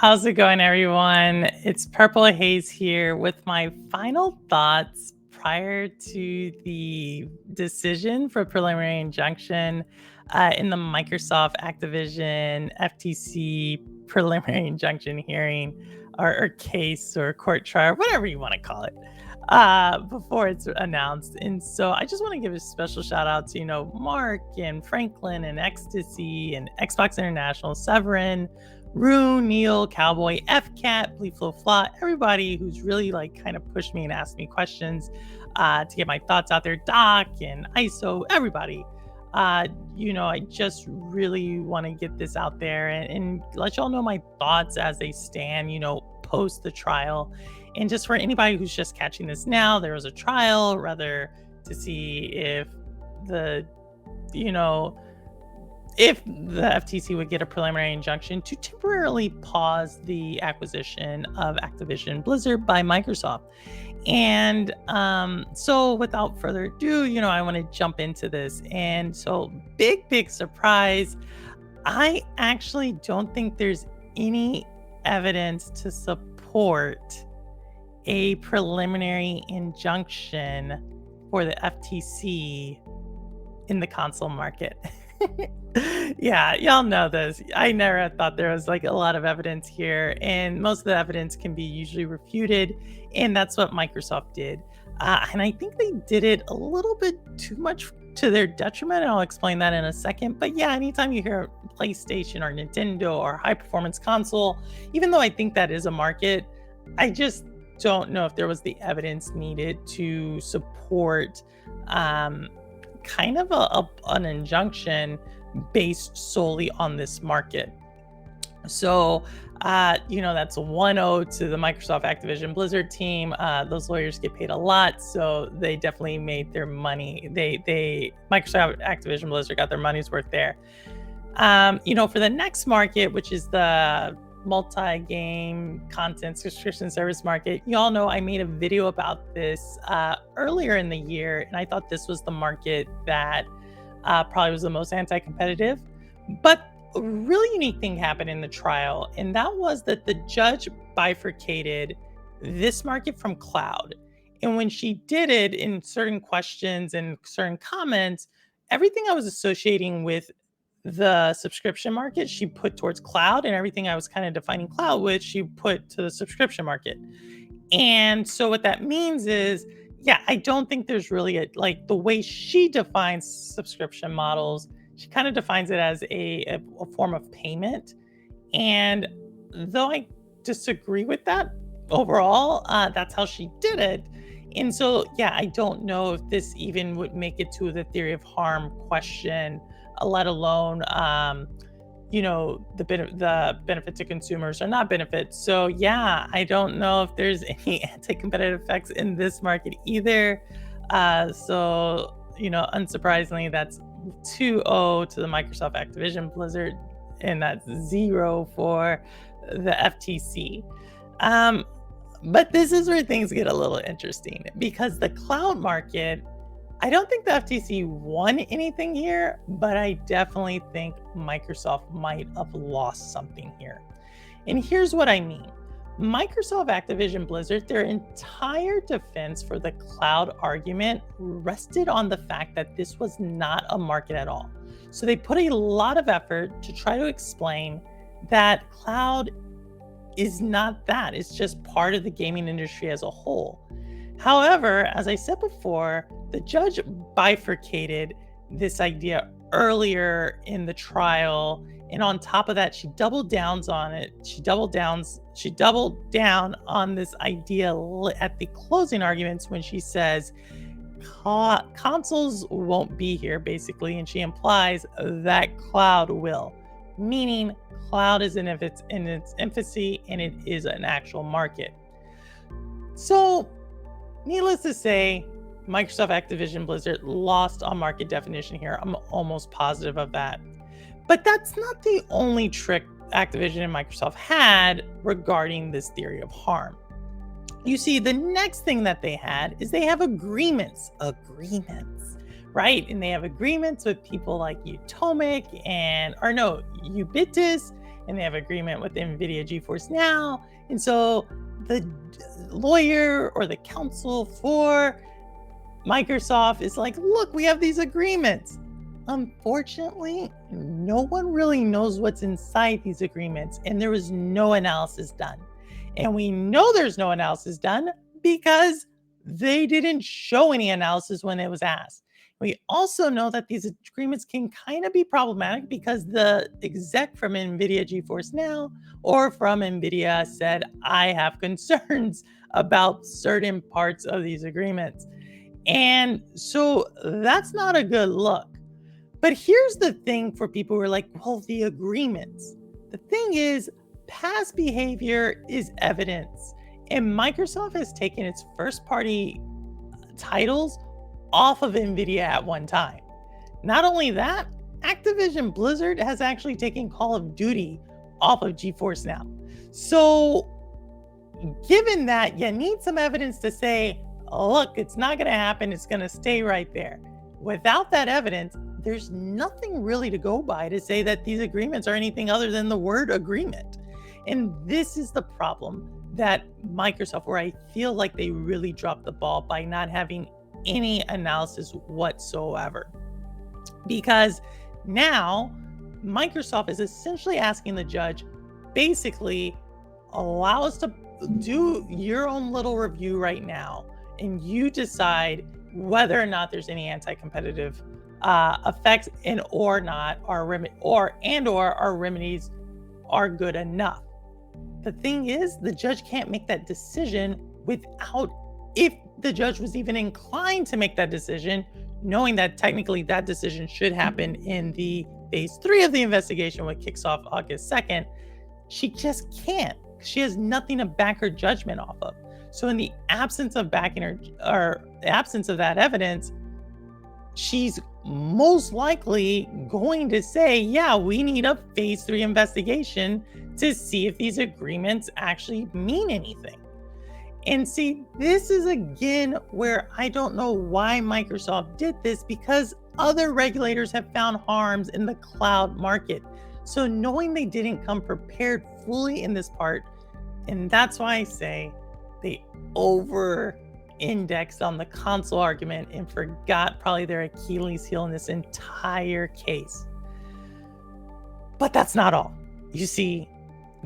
How's it going, everyone? It's Purple Haze here with my final thoughts prior to the decision for preliminary injunction in the Microsoft Activision FTC preliminary injunction hearing or case or court trial, whatever you want to call it, before it's announced. And so I just want to give a special shout out to, Mark and Franklin and Ecstasy and Xbox International, Severin, Rune, Neil, Cowboy, FCAT, Bleep Flow Flaw, everybody who's really kind of pushed me and asked me questions to get my thoughts out there. Doc and ISO, everybody. I just really want to get this out there and let y'all know my thoughts as they stand, post the trial. And just for anybody who's just catching this now, there was a trial rather to see the, you know, if the FTC would get a preliminary injunction to temporarily pause the acquisition of Activision Blizzard by Microsoft. And so without further ado, I want to jump into this. And so big surprise. I actually don't think there's any evidence to support a preliminary injunction for the FTC in the console market. Yeah, y'all know this. I never thought there was a lot of evidence here, and most of the evidence can be usually refuted, and that's what Microsoft did. And I think they did it a little bit too much to their detriment. And I'll explain that in a second. But yeah, anytime you hear PlayStation or Nintendo or high performance console, even though I think that is a market, I just don't know if there was the evidence needed to support kind of an injunction based solely on this market. So, that's a 1-0 to the Microsoft Activision Blizzard team. Those lawyers get paid a lot, so they definitely made their money. Microsoft Activision Blizzard got their money's worth there. For the next market, which is the multi-game content subscription service market, y'all know I made a video about this earlier in the year, and I thought this was the market that probably was the most anti-competitive. But a really unique thing happened in the trial, and that was that the judge bifurcated this market from cloud. And when she did it in certain questions and certain comments, everything I was associating with the subscription market, she put towards cloud, and everything I was kind of defining cloud with, she put to the subscription market. And so what that means is, yeah, I don't think there's really the way she defines subscription models, she kind of defines it as a form of payment. And though I disagree with that overall, that's how she did it. And so, yeah, I don't know if this even would make it to the theory of harm question, let alone, the benefit to consumers or not benefit. So, yeah, I don't know if there's any anti-competitive effects in this market either. Unsurprisingly, that's 2-0 to the Microsoft Activision Blizzard, and that's 0 for the FTC. But this is where things get a little interesting, because the cloud market, I don't think the FTC won anything here, but I definitely think Microsoft might have lost something here. And here's what I mean. Microsoft Activision Blizzard, their entire defense for the cloud argument rested on the fact that this was not a market at all. So they put a lot of effort to try to explain that cloud is not that. It's just part of the gaming industry as a whole. However, as I said before, the judge bifurcated this idea earlier in the trial, and on top of that, she doubled down on it. She doubled down on this idea at the closing arguments when she says consoles won't be here, basically, and she implies that cloud will, meaning cloud is in its infancy and it is an actual market. So, needless to say, Microsoft Activision Blizzard lost on market definition here. I'm almost positive of that. But that's not the only trick Activision and Microsoft had regarding this theory of harm. You see, the next thing that they had is they have agreements, right? And they have agreements with people like Ubitus and they have agreement with NVIDIA GeForce Now. And so the lawyer or the counsel for Microsoft is like, look, we have these agreements. Unfortunately, no one really knows what's inside these agreements, and there was no analysis done. And we know there's no analysis done because they didn't show any analysis when it was asked. We also know that these agreements can kind of be problematic because the exec from NVIDIA GeForce Now or from NVIDIA said, I have concerns about certain parts of these agreements. And so that's not a good look. But here's the thing for people who are like, well, the agreements. The thing is, past behavior is evidence. And Microsoft has taken its first party titles off of NVIDIA at one time. Not only that, Activision Blizzard has actually taken Call of Duty off of GeForce Now. So, given that, you need some evidence to say, look, it's not going to happen. It's going to stay right there. Without that evidence, there's nothing really to go by to say that these agreements are anything other than the word agreement. And this is the problem that Microsoft, where I feel like they really dropped the ball by not having any analysis whatsoever. Because now Microsoft is essentially asking the judge, basically, allow us to do your own little review right now, and you decide whether or not there's any anti-competitive effects and or not our our remedies are good enough. The thing is, the judge can't make that decision without, if the judge was even inclined to make that decision, knowing that technically that decision should happen in the phase 3 of the investigation, which kicks off August 2nd, she just can't. She has nothing to back her judgment off of. So in the absence of backing her, or absence of that evidence, she's most likely going to say, yeah, we need a phase 3 investigation to see if these agreements actually mean anything. And see, this is again where I don't know why Microsoft did this, because other regulators have found harms in the cloud market. So knowing they didn't come prepared fully in this part, and that's why I say they over indexed on the console argument and forgot probably their Achilles heel in this entire case. But that's not all. You see,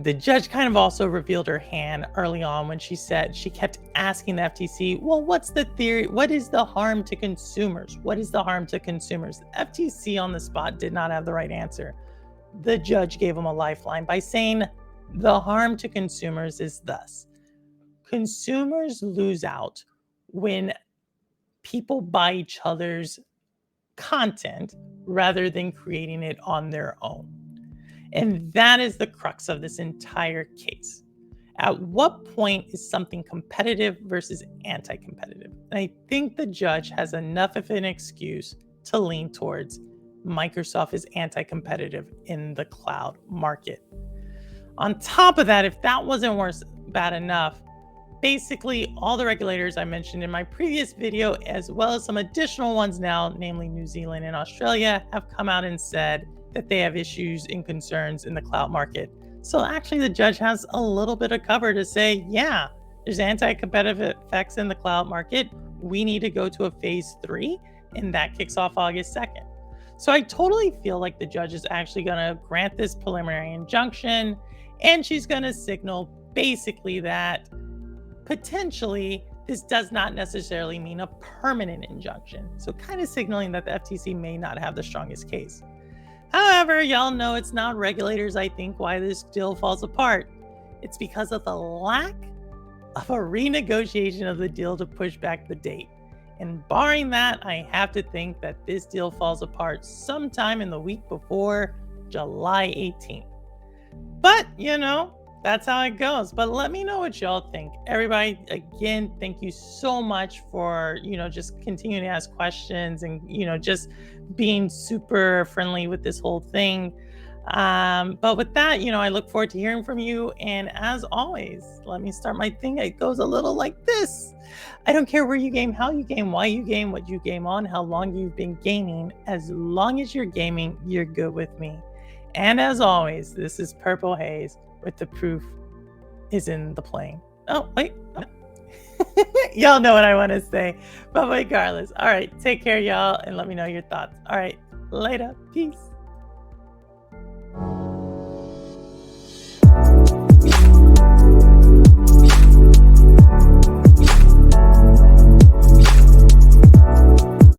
the judge kind of also revealed her hand early on when she said she kept asking the FTC, well, what's the theory? What is the harm to consumers? What is the harm to consumers? The FTC on the spot did not have the right answer. The judge gave them a lifeline by saying the harm to consumers is thus. Consumers lose out when people buy each other's content rather than creating it on their own. And that is the crux of this entire case. At what point is something competitive versus anti-competitive? And I think the judge has enough of an excuse to lean towards Microsoft is anti-competitive in the cloud market. On top of that, if that wasn't bad enough, basically all the regulators I mentioned in my previous video, as well as some additional ones now, namely New Zealand and Australia, have come out and said that they have issues and concerns in the cloud market. So actually the judge has a little bit of cover to say, yeah, there's anti-competitive effects in the cloud market. We need to go to a phase 3, and that kicks off August 2nd. So I totally feel like the judge is actually going to grant this preliminary injunction, and she's going to signal basically that potentially this does not necessarily mean a permanent injunction. So kind of signaling that the FTC may not have the strongest case. However, y'all know it's not regulators, I think, why this deal falls apart. It's because of the lack of a renegotiation of the deal to push back the date. And barring that, I have to think that this deal falls apart sometime in the week before July 18th. But, you know, that's how it goes. But let me know what y'all think. Everybody, again, thank you so much for, just continuing to ask questions and, just being super friendly with this whole thing. But with that, I look forward to hearing from you. And as always, let me start my thing. It goes a little like this. I don't care where you game, how you game, why you game, what you game on, how long you've been gaming. As long as you're gaming, you're good with me. And as always, this is Purple Haze with the proof is in the plane. Oh, wait. Oh. Y'all know what I want to say. But regardless, all right, take care, y'all, and let me know your thoughts. All right, later. Peace.